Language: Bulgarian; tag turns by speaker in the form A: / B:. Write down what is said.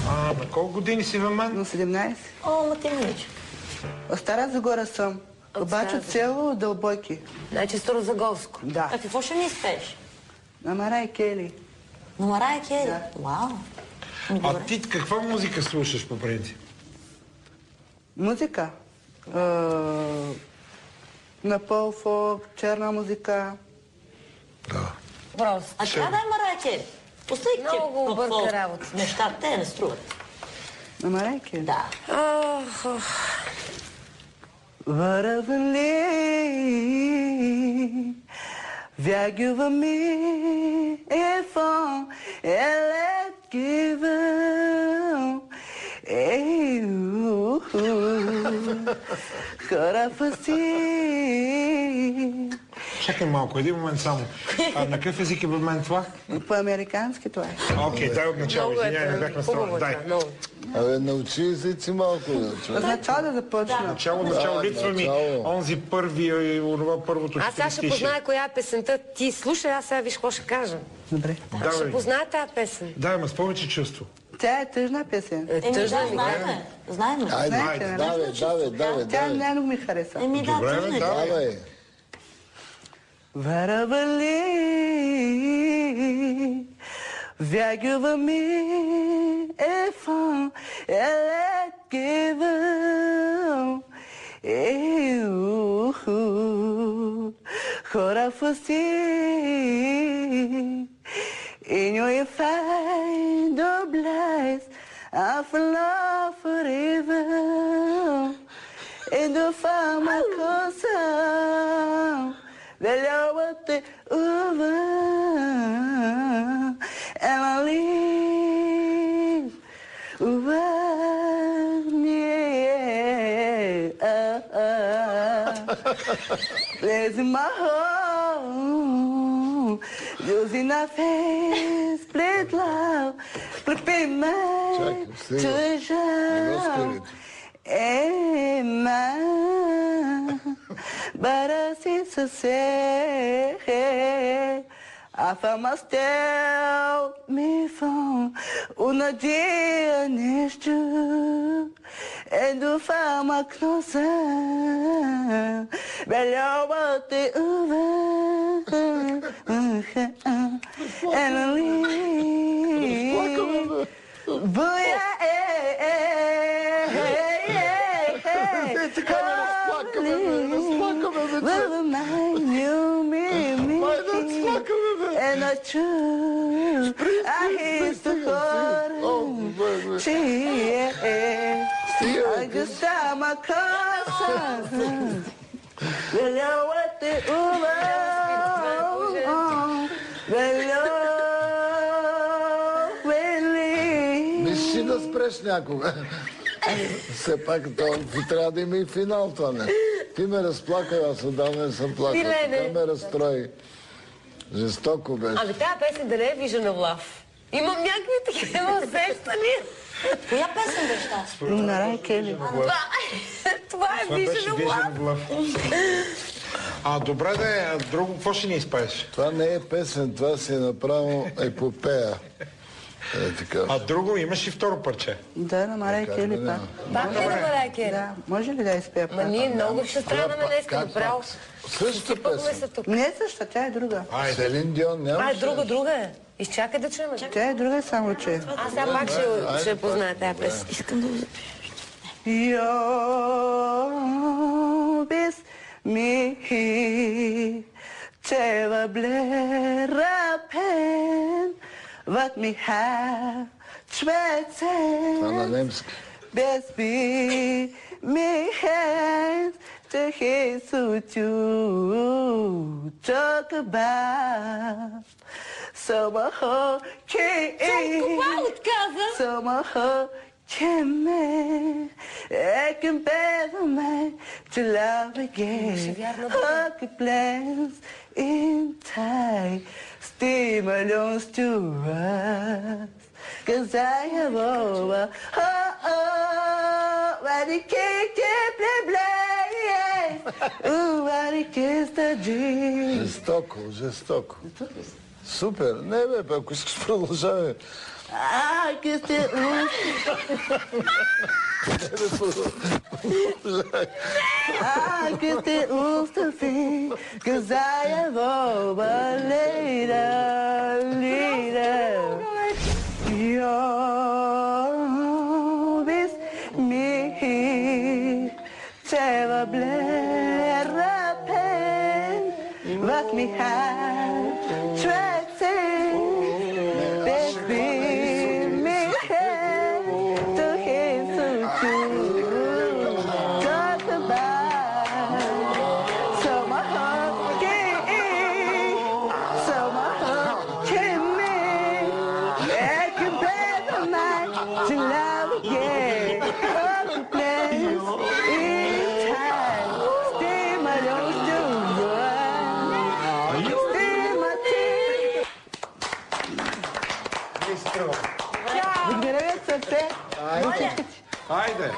A: На колко години си в мен?
B: На 17.
C: О, ма ти миличко.
B: От Стара Загора съм. Обаче село Дълбоки.
C: Значи Старозагорско.
B: Да.
C: А какво ще ми изпееш?
B: На Марая Кели.
C: На Марая Кери?
B: Да.
C: Вау.
A: А ти каква музика слушаш по принцип?
B: Музика. На по-фолк, черна музика.
A: Да.
C: Просто. А трябва да е Марая Кери. Пустай, че
D: Много обърка работа.
C: Нещата те не струват.
B: На Марая Кели?
C: Да.
B: Вървали, вягюва ми ефон, елет гивъл, хора фаси.
A: Чакай малко, един момент само. На какъв език е в мен това?
B: По-американски това е.
A: Окей, дай от начало, извиняй, не бях настроен. Дай.
E: Абе, научи езици малко.
B: От начало да започна.
A: Начало липсва ми онзи първи, онова първото.
D: Аз сега ще позная коя е песента. Ти слушай, аз сега виж какво ще кажа.
B: Добре.
D: Ще позная тази песен.
A: Да, ма с повече чувство.
B: Тя е тъжна песен.
D: Тъжна
C: да,
D: ми,
C: знаеме. Знаеме.
E: Айде, давай.
B: Тя най-много ми хареса.
C: Да, тъжна е.
E: Давай.
B: Вървали, вягюва ми ефон, елет гивъл, хора фаси, in your find the bliss of love forever, in the farmer cosa. Velhava-te uva, ela live, uva, Blaze in my home, using my face, split love, prepare my treasure, and my. But as it's a say, a fama still me from una dia neste and do fama knosa melhor bater and leave boia and I choose I hate the heart I just saw my cousin will you what the
E: Мислиш да спреш някога. Все пак трябва да има и финал това не. Ти ме разплака, аз отдавна не съм плакал. Така ме разстрои. Жестоко беше.
D: Ами тази песен да не е Vision of Love. Имам някакви такива усещания.
C: Коя песен беше тази?
B: на Рай Кели.
D: Това е Vision of Love.
A: Добре да е, друго какво ще ни изпееш?
E: Това не е песен, това си е направо епопея.
A: Друго имаш и второ парче?
B: Да, на Марая Кели пак.
D: Пак е на Марая Кели?
B: Да, може ли да изпея пак?
D: Ма ние много ще страдаме днеска, направо.
E: Същата песен.
B: Не е същата, тя е друга.
E: Селин Дион нямаш.
D: Друга е. Изчакай да чуем.
B: Тя е друга, само че.
D: Аз сега пак ще позная тази песен. Искам да го запиша.
B: Jobis mi teva blera pen vad mi här svetsen.
E: Това на немски.
B: Без би ми hands to his to talk about somehow somehow I can bear man to love again. Hockey plans in time, stimulants to us. 'Cause I have over. When it kicked it, play. Ooh, when it kissed the dream.
E: Жестоко. Супер. Не бе, ако искаш продължавай.
B: I kissed it. I kissed it to see, 'cause I am over later. You're with me, terribly rapid, but me high, tracing, baby, me to him to talk about, so my heart can make you better night to love again. All the place in time, stay my nose to run, stay my teeth.
A: Бистро.
B: Відміровець це.
A: Айде.